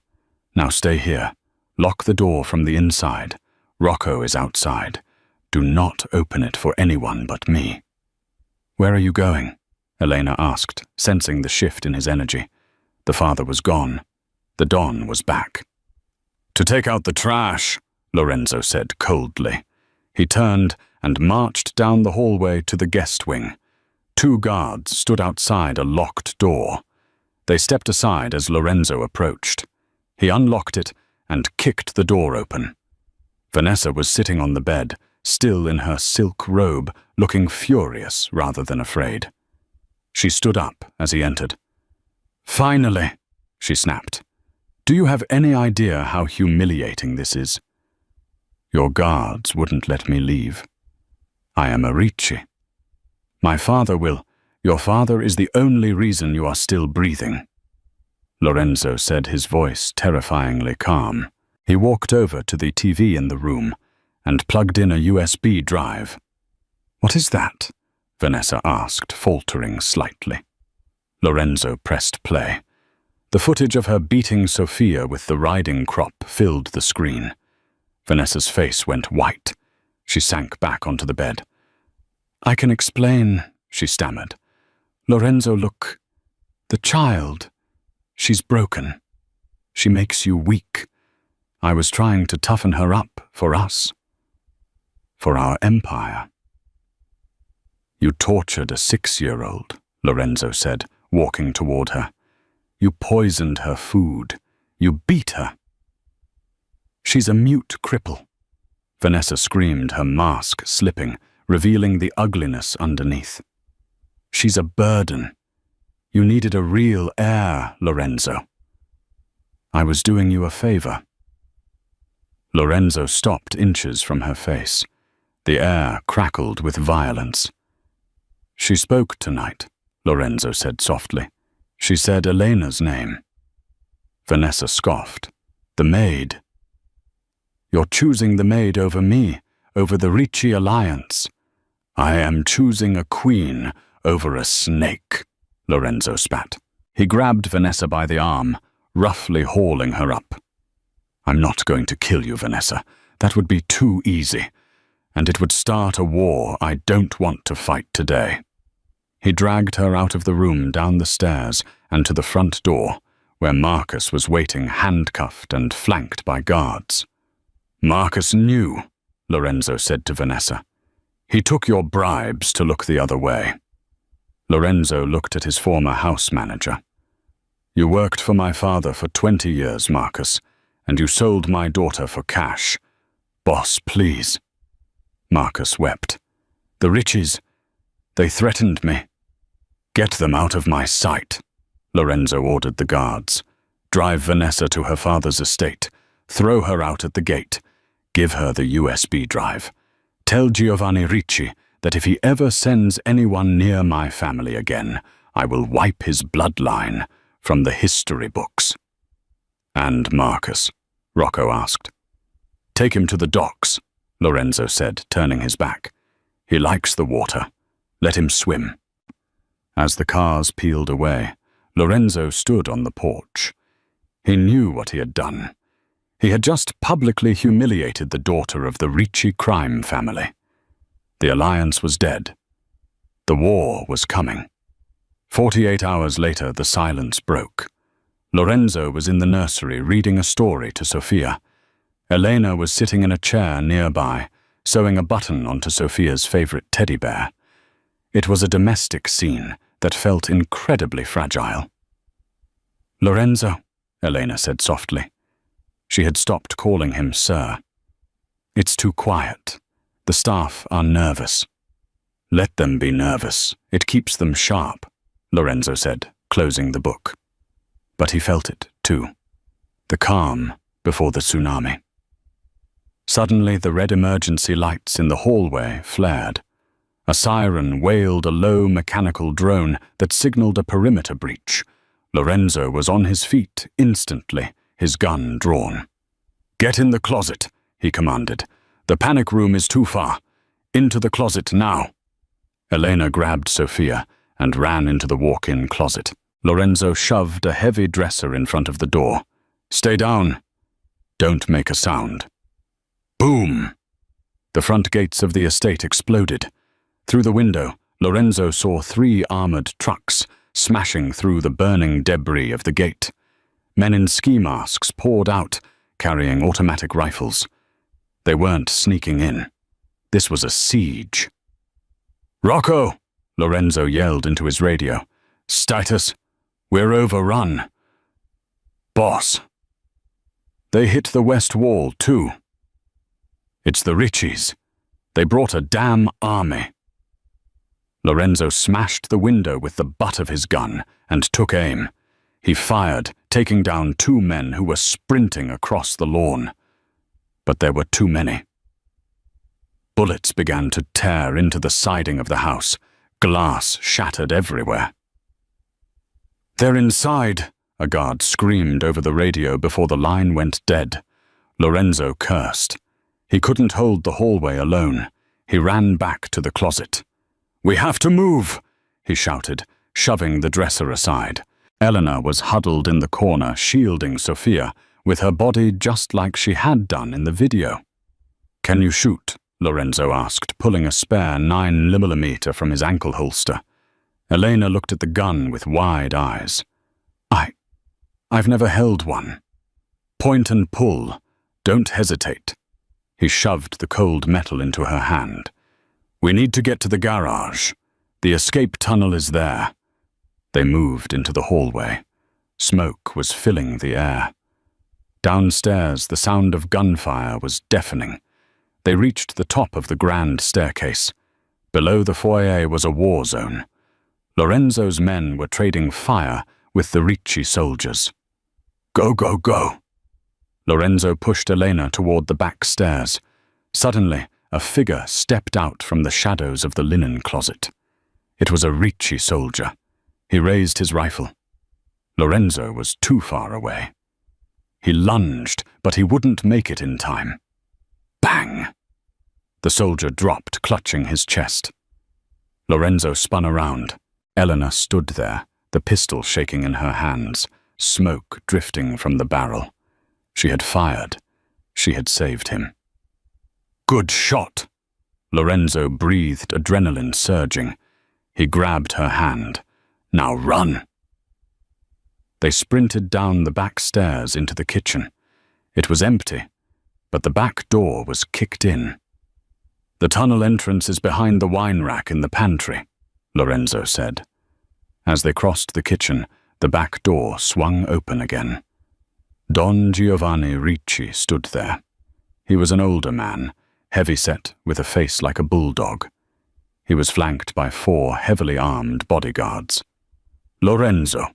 [SPEAKER 1] "Now stay here. Lock the door from the inside. Rocco is outside. Do not open it for anyone but me." "Where are you going?" Elena asked, sensing the shift in his energy. The father was gone. The Don was back. "To take out the trash," Lorenzo said coldly. He turned and marched down the hallway to the guest wing. 2 guards stood outside a locked door. They stepped aside as Lorenzo approached. He unlocked it and kicked the door open. Vanessa was sitting on the bed, still in her silk robe, looking furious rather than afraid. She stood up as he entered. "Finally," she snapped. "Do you have any idea how humiliating this is? Your guards wouldn't let me leave. I am a Ricci. My father will. Your father is the only reason you are still breathing." Lorenzo said, his voice terrifyingly calm. He walked over to the TV in the room and plugged in a USB drive. "What is that?" Vanessa asked, faltering slightly. Lorenzo pressed play. The footage of her beating Sophia with the riding crop filled the screen. Vanessa's face went white. She sank back onto the bed. "I can explain," she stammered. "Lorenzo, look. The child. She's broken. She makes you weak. I was trying to toughen her up for us. For our empire." "You tortured a 6-year-old, Lorenzo said, walking toward her. "You poisoned her food. You beat her." "She's a mute cripple," Vanessa screamed, her mask slipping, revealing the ugliness underneath. "She's a burden. You needed a real heir, Lorenzo. I was doing you a favor." Lorenzo stopped inches from her face. The air crackled with violence. "She spoke tonight," Lorenzo said softly. "She said Elena's name." Vanessa scoffed. "The Maid." "You're choosing the Maid over me, over the Ricci alliance." "I am choosing a queen over a snake," Lorenzo spat. He grabbed Vanessa by the arm, roughly hauling her up. "I'm not going to kill you, Vanessa. That would be too easy. And it would start a war I don't want to fight today." He dragged her out of the room, down the stairs, and to the front door, where Marcus was waiting handcuffed and flanked by guards. "Marcus knew," Lorenzo said to Vanessa. "He took your bribes to look the other way." Lorenzo looked at his former house manager. "You worked for my father for 20 years, Marcus, and you sold my daughter for cash. Boss, please." Marcus wept. "The Riccis, they threatened me." "Get them out of my sight," Lorenzo ordered the guards. "Drive Vanessa to her father's estate. Throw her out at the gate. Give her the USB drive. Tell Giovanni Ricci that if he ever sends anyone near my family again, I will wipe his bloodline from the history books." "And Marcus?" Rocco asked. "Take him to the docks," Lorenzo said, turning his back. "He likes the water. Let him swim." As the cars peeled away, Lorenzo stood on the porch. He knew what he had done. He had just publicly humiliated the daughter of the Ricci crime family. The alliance was dead. The war was coming. 48 hours later, the silence broke. Lorenzo was in the nursery reading a story to Sophia. Elena was sitting in a chair nearby, sewing a button onto Sophia's favorite teddy bear. It was a domestic scene that felt incredibly fragile. "Lorenzo," Elena said softly. She had stopped calling him sir. "It's too quiet. The staff are nervous." "Let them be nervous. It keeps them sharp," Lorenzo said, closing the book. But he felt it, too. The calm before the tsunami. Suddenly, the red emergency lights in the hallway flared. A siren wailed a low mechanical drone that signaled a perimeter breach. Lorenzo was on his feet instantly, his gun drawn. "Get in the closet," he commanded. "The panic room is too far. Into the closet now." Elena grabbed Sophia and ran into the walk-in closet. Lorenzo shoved a heavy dresser in front of the door. "Stay down. Don't make a sound." Boom! The front gates of the estate exploded. Through the window, Lorenzo saw 3 armored trucks smashing through the burning debris of the gate. Men in ski masks poured out, carrying automatic rifles. They weren't sneaking in. This was a siege. "Rocco!" Lorenzo yelled into his radio. "Status? We're overrun." "Boss." "They hit the west wall, too." "It's the Ritchies. They brought a damn army." Lorenzo smashed the window with the butt of his gun and took aim. He fired, taking down 2 men who were sprinting across the lawn. But there were too many. Bullets began to tear into the siding of the house. Glass shattered everywhere. "They're inside," a guard screamed over the radio before the line went dead. Lorenzo cursed. He couldn't hold the hallway alone. He ran back to the closet. "We have to move," he shouted, shoving the dresser aside. Elena was huddled in the corner, shielding Sophia, with her body just like she had done in the video. "Can you shoot?" Lorenzo asked, pulling a spare 9mm from his ankle holster. Elena looked at the gun with wide eyes. I've never held one." "Point and pull. Don't hesitate." He shoved the cold metal into her hand. "We need to get to the garage. The escape tunnel is there." They moved into the hallway. Smoke was filling the air. Downstairs, the sound of gunfire was deafening. They reached the top of the grand staircase. Below the foyer was a war zone. Lorenzo's men were trading fire with the Ricci soldiers. "Go, go, go!" Lorenzo pushed Elena toward the back stairs. Suddenly, a figure stepped out from the shadows of the linen closet. It was a Ricci soldier. He raised his rifle. Lorenzo was too far away. He lunged, but he wouldn't make it in time. Bang! The soldier dropped, clutching his chest. Lorenzo spun around. Elena stood there, the pistol shaking in her hands, smoke drifting from the barrel. She had fired. She had saved him. "Good shot!" Lorenzo breathed, adrenaline surging. He grabbed her hand. "Now run!" They sprinted down the back stairs into the kitchen. It was empty, but the back door was kicked in. "The tunnel entrance is behind the wine rack in the pantry," Lorenzo said. As they crossed the kitchen, the back door swung open again. Don Giovanni Ricci stood there. He was an older man, heavy-set with a face like a bulldog. He was flanked by 4 heavily armed bodyguards. "Lorenzo."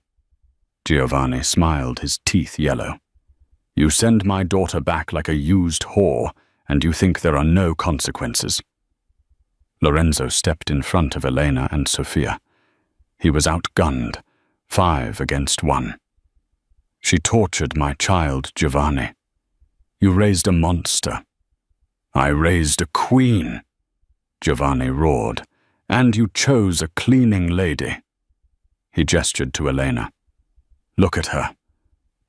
[SPEAKER 1] Giovanni smiled, his teeth yellow. "You send my daughter back like a used whore, and you think there are no consequences." Lorenzo stepped in front of Elena and Sophia. He was outgunned, 5 against 1. "She tortured my child, Giovanni. You raised a monster." "I raised a queen," Giovanni roared. "And you chose a cleaning lady." He gestured to Elena. "Look at her.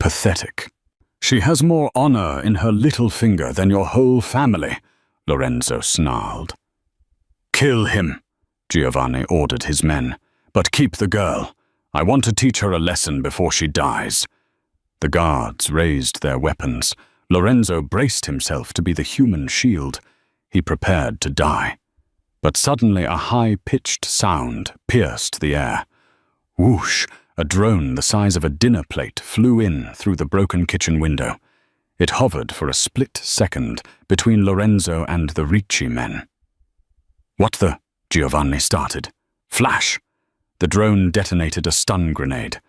[SPEAKER 1] Pathetic. She has more honor in her little finger than your whole family," Lorenzo snarled. "Kill him," Giovanni ordered his men. "But keep the girl. I want to teach her a lesson before she dies." The guards raised their weapons. Lorenzo braced himself to be the human shield. He prepared to die. But suddenly a high-pitched sound pierced the air. Whoosh! A drone the size of a dinner plate flew in through the broken kitchen window. It hovered for a split second between Lorenzo and the Ricci men. "What the?" Giovanni started. Flash! The drone detonated a stun grenade.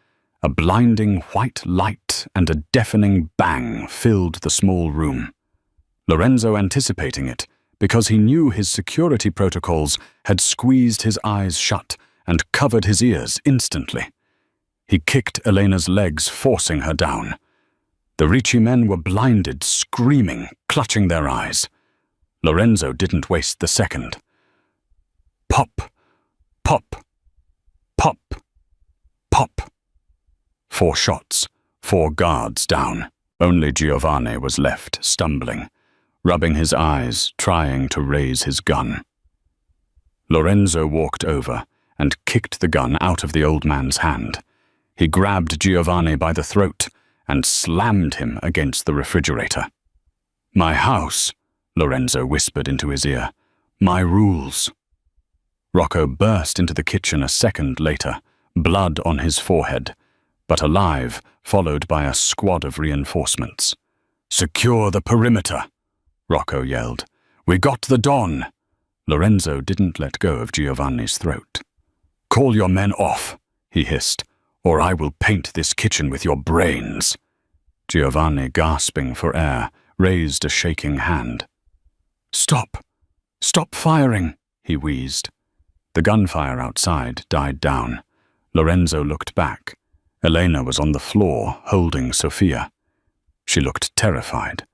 [SPEAKER 1] A blinding white light and a deafening bang filled the small room. Lorenzo, anticipating it, because he knew his security protocols, had squeezed his eyes shut and covered his ears instantly. He kicked Elena's legs, forcing her down. The Ricci men were blinded, screaming, clutching their eyes. Lorenzo didn't waste the second. Pop! Pop! Pop! Pop! 4 shots, 4 guards down. Only Giovanni was left, stumbling, rubbing his eyes, trying to raise his gun. Lorenzo walked over and kicked the gun out of the old man's hand. He grabbed Giovanni by the throat and slammed him against the refrigerator. "My house," Lorenzo whispered into his ear. "My rules." Rocco burst into the kitchen a second later, blood on his forehead, but alive, followed by a squad of reinforcements. "Secure the perimeter," Rocco yelled. "We got the Don." Lorenzo didn't let go of Giovanni's throat. "Call your men off," he hissed, "or I will paint this kitchen with your brains." Giovanni, gasping for air, raised a shaking hand. "Stop! Stop firing!" he wheezed. The gunfire outside died down. Lorenzo looked back. Elena was on the floor, holding Sofia. She looked terrified,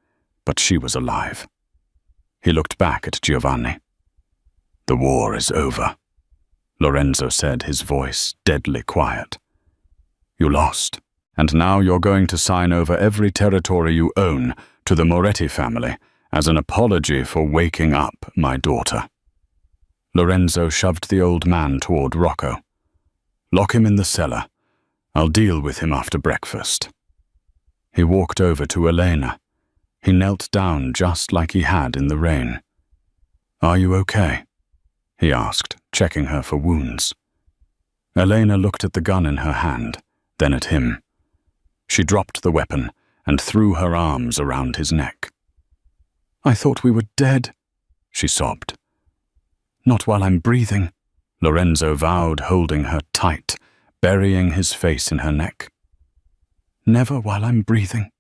[SPEAKER 1] but she was alive. He looked back at Giovanni. "The war is over," Lorenzo said, his voice deadly quiet. "You lost, and now you're going to sign over every territory you own to the Moretti family as an apology for waking up my daughter." Lorenzo shoved the old man toward Rocco. "Lock him in the cellar. I'll deal with him after breakfast." He walked over to Elena. He knelt down just like he had in the rain. "Are you okay?" he asked, checking her for wounds. Elena looked at the gun in her hand, then at him. She dropped the weapon and threw her arms around his neck. "I thought we were dead," she sobbed. "Not while I'm breathing," Lorenzo vowed, holding her tight, burying his face in her neck. "Never while I'm breathing."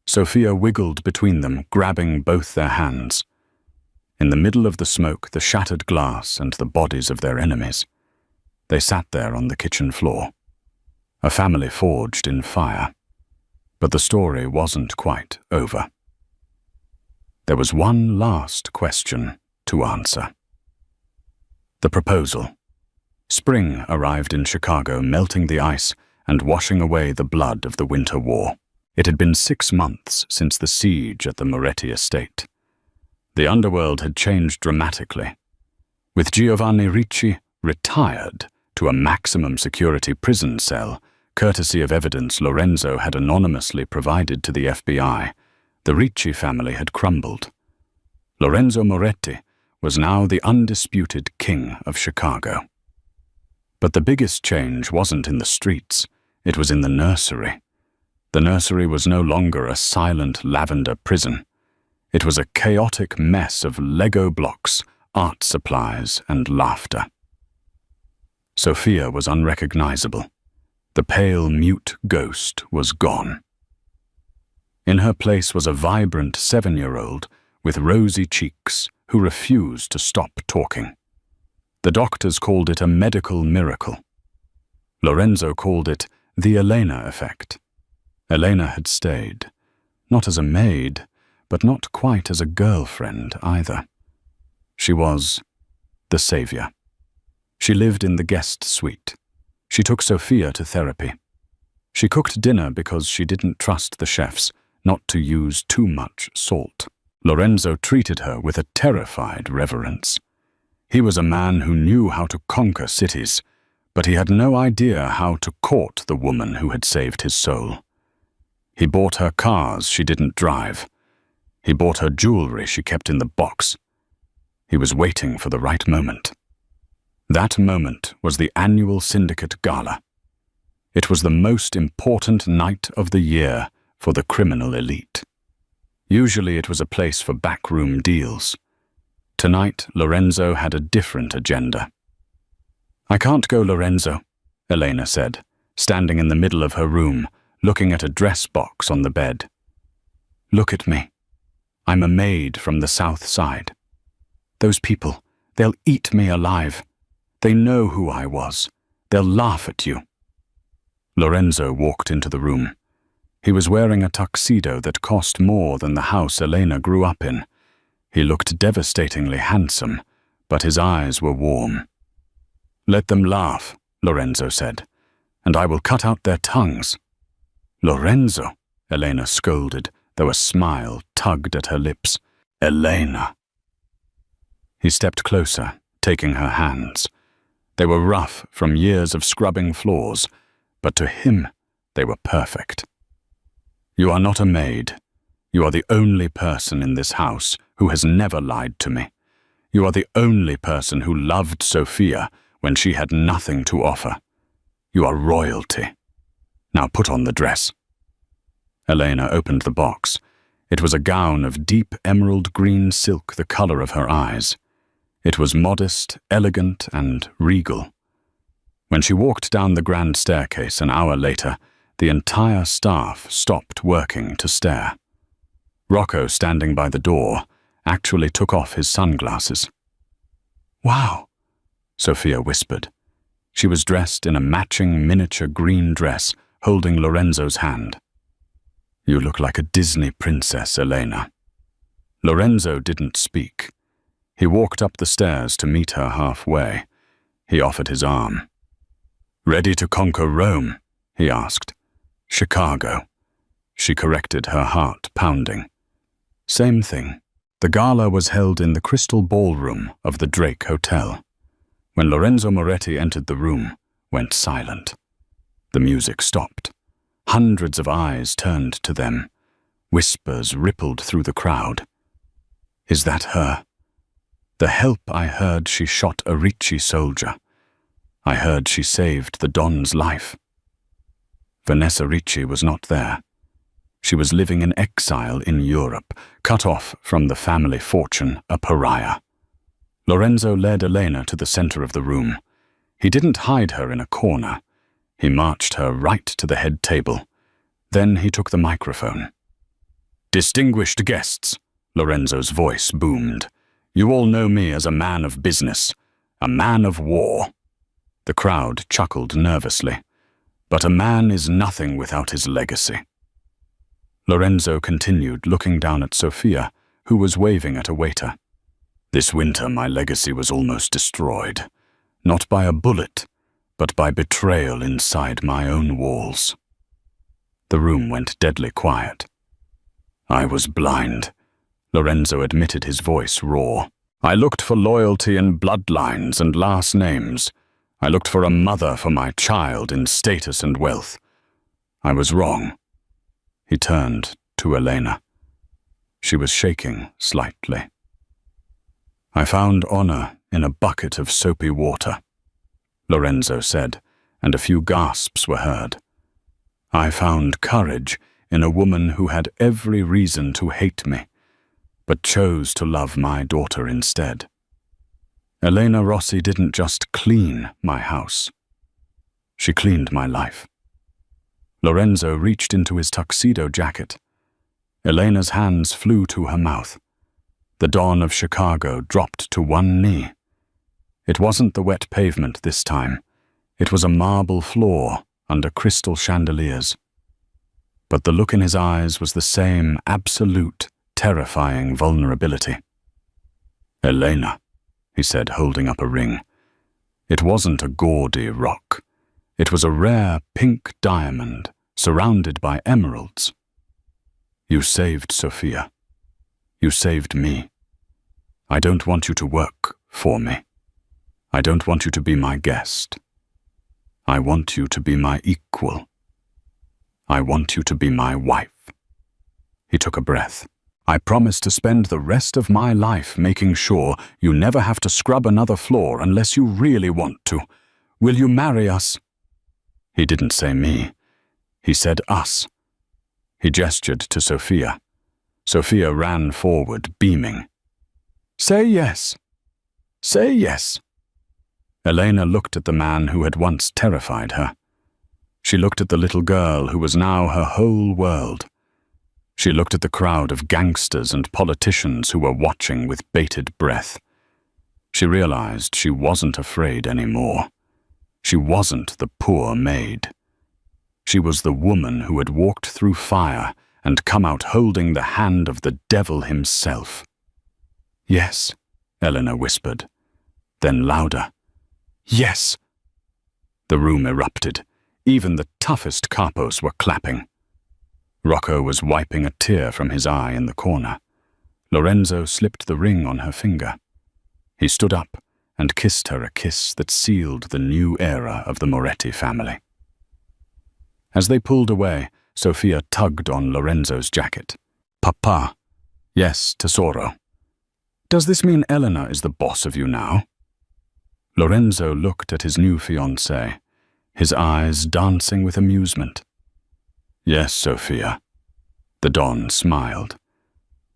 [SPEAKER 1] Sofia wiggled between them, grabbing both their hands. In the middle of the smoke, the shattered glass, and the bodies of their enemies, they sat there on the kitchen floor. A family forged in fire. But the story wasn't quite over. There was one last question to answer. The proposal. Spring arrived in Chicago, melting the ice and washing away the blood of the Winter War. It had been 6 months since the siege at the Moretti estate. The underworld had changed dramatically. With Giovanni Ricci retired to a maximum security prison cell, courtesy of evidence Lorenzo had anonymously provided to the FBI, the Ricci family had crumbled. Lorenzo Moretti was now the undisputed king of Chicago. But the biggest change wasn't in the streets, it was in the nursery. The nursery was no longer a silent lavender prison. It was a chaotic mess of Lego blocks, art supplies, and laughter. Sofia was unrecognizable. The pale, mute ghost was gone. In her place was a vibrant 7-year-old with rosy cheeks who refused to stop talking. The doctors called it a medical miracle. Lorenzo called it the Elena effect. Elena had stayed, not as a maid, but not quite as a girlfriend either. She was the savior. She lived in the guest suite. She took Sofia to therapy. She cooked dinner because she didn't trust the chefs not to use too much salt. Lorenzo treated her with a terrified reverence. He was a man who knew how to conquer cities, but he had no idea how to court the woman who had saved his soul. He bought her cars she didn't drive. He bought her jewelry she kept in the box. He was waiting for the right moment. That moment was the annual syndicate gala. It was the most important night of the year for the criminal elite. Usually it was a place for backroom deals. Tonight, Lorenzo had a different agenda. "I can't go, Lorenzo," Elena said, standing in the middle of her room, looking at a dress box on the bed. "Look at me. I'm a maid from the South Side. Those people, they'll eat me alive. They know who I was. They'll laugh at you." Lorenzo walked into the room. He was wearing a tuxedo that cost more than the house Elena grew up in. He looked devastatingly handsome, but his eyes were warm. "Let them laugh," Lorenzo said, "and I will cut out their tongues." "Lorenzo," Elena scolded, though a smile tugged at her lips. "Elena." He stepped closer, taking her hands. They were rough from years of scrubbing floors, but to him they were perfect. "You are not a maid. You are the only person in this house who has never lied to me. You are the only person who loved Sophia when she had nothing to offer. You are royalty. Now put on the dress." Elena opened the box. It was a gown of deep emerald green silk, the color of her eyes. It was modest, elegant, and regal. When she walked down the grand staircase an hour later, the entire staff stopped working to stare. Rocco, standing by the door, actually took off his sunglasses. "Wow," Sophia whispered. She was dressed in a matching miniature green dress, holding Lorenzo's hand. "You look like a Disney princess, Elena." Lorenzo didn't speak. He walked up the stairs to meet her halfway. He offered his arm. "Ready to conquer Rome?" he asked. "Chicago." She corrected, her heart pounding. "Same thing." The gala was held in the crystal ballroom of the Drake Hotel. When Lorenzo Moretti entered the room, went silent. The music stopped. Hundreds of eyes turned to them. Whispers rippled through the crowd. "Is that her? The help I heard she shot a Ricci soldier. I heard she saved the Don's life." Vanessa Ricci was not there. She was living in exile in Europe, cut off from the family fortune, a pariah. Lorenzo led Elena to the center of the room. He didn't hide her in a corner. He marched her right to the head table. Then he took the microphone. "Distinguished guests," Lorenzo's voice boomed. "You all know me as a man of business, a man of war." The crowd chuckled nervously. "But a man is nothing without his legacy." Lorenzo continued, looking down at Sophia, who was waving at a waiter. "This winter my legacy was almost destroyed, not by a bullet, but by betrayal inside my own walls." The room went deadly quiet. "I was blind," Lorenzo admitted, his voice raw. "I looked for loyalty in bloodlines and last names. I looked for a mother for my child in status and wealth. I was wrong." He turned to Elena. She was shaking slightly. "I found honor in a bucket of soapy water," Lorenzo said, and a few gasps were heard. "I found courage in a woman who had every reason to hate me, but chose to love my daughter instead. Elena Rossi didn't just clean my house. She cleaned my life." Lorenzo reached into his tuxedo jacket. Elena's hands flew to her mouth. The Don of Chicago dropped to one knee. It wasn't the wet pavement this time. It was a marble floor under crystal chandeliers. But the look in his eyes was the same absolute, terrifying vulnerability. "Elena," he said, holding up a ring. It wasn't a gaudy rock. It was a rare pink diamond surrounded by emeralds. "You saved Sophia. You saved me. I don't want you to work for me. I don't want you to be my guest. I want you to be my equal. I want you to be my wife." He took a breath. I promise to spend the rest of my life making sure you never have to scrub another floor unless you really want to. Will you marry us?" He didn't say me. He said us. He gestured to Sophia. Sophia ran forward, beaming. "Say yes. Say yes." Elena looked at the man who had once terrified her. She looked at the little girl who was now her whole world. She looked at the crowd of gangsters and politicians who were watching with bated breath. She realized she wasn't afraid anymore. She wasn't the poor maid. She was the woman who had walked through fire and come out holding the hand of the devil himself. "Yes," Elena whispered. Then louder. "Yes." The room erupted. Even the toughest capos were clapping. Rocco was wiping a tear from his eye in the corner. Lorenzo slipped the ring on her finger. He stood up and kissed her a kiss that sealed the new era of the Moretti family. As they pulled away, Sophia tugged on Lorenzo's jacket. "Papa." "Yes, tesoro." "Does this mean Elena is the boss of you now?" Lorenzo looked at his new fiancée, his eyes dancing with amusement. "Yes, Sophia." The Don smiled.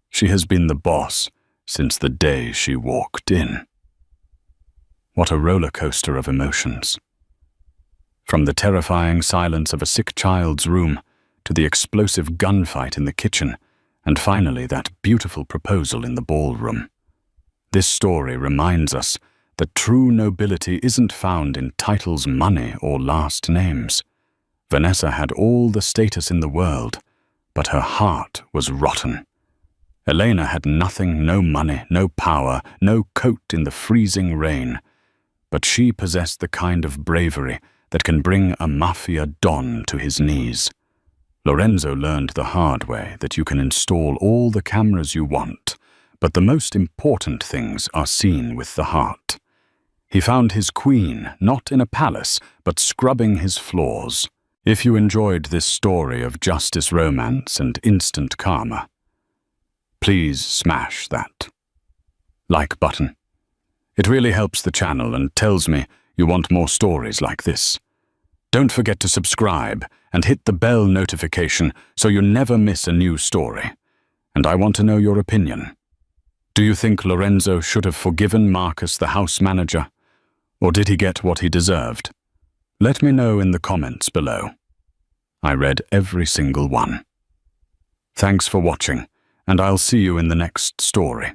[SPEAKER 1] "She has been the boss since the day she walked in." What a roller coaster of emotions. From the terrifying silence of a sick child's room to the explosive gunfight in the kitchen, and finally that beautiful proposal in the ballroom. This story reminds us that true nobility isn't found in titles, money, or last names. Vanessa had all the status in the world, but her heart was rotten. Elena had nothing, no money, no power, no coat in the freezing rain, but she possessed the kind of bravery that can bring a Mafia Don to his knees. Lorenzo learned the hard way that you can install all the cameras you want, but the most important things are seen with the heart. He found his queen not in a palace, but scrubbing his floors. If you enjoyed this story of justice, romance, and instant karma, please smash that like button. It really helps the channel and tells me you want more stories like this. Don't forget to subscribe and hit the bell notification so you never miss a new story. And I want to know your opinion. Do you think Lorenzo should have forgiven Marcus, the house manager? Or did he get what he deserved? Let me know in the comments below. I read every single one. Thanks for watching, and I'll see you in the next story.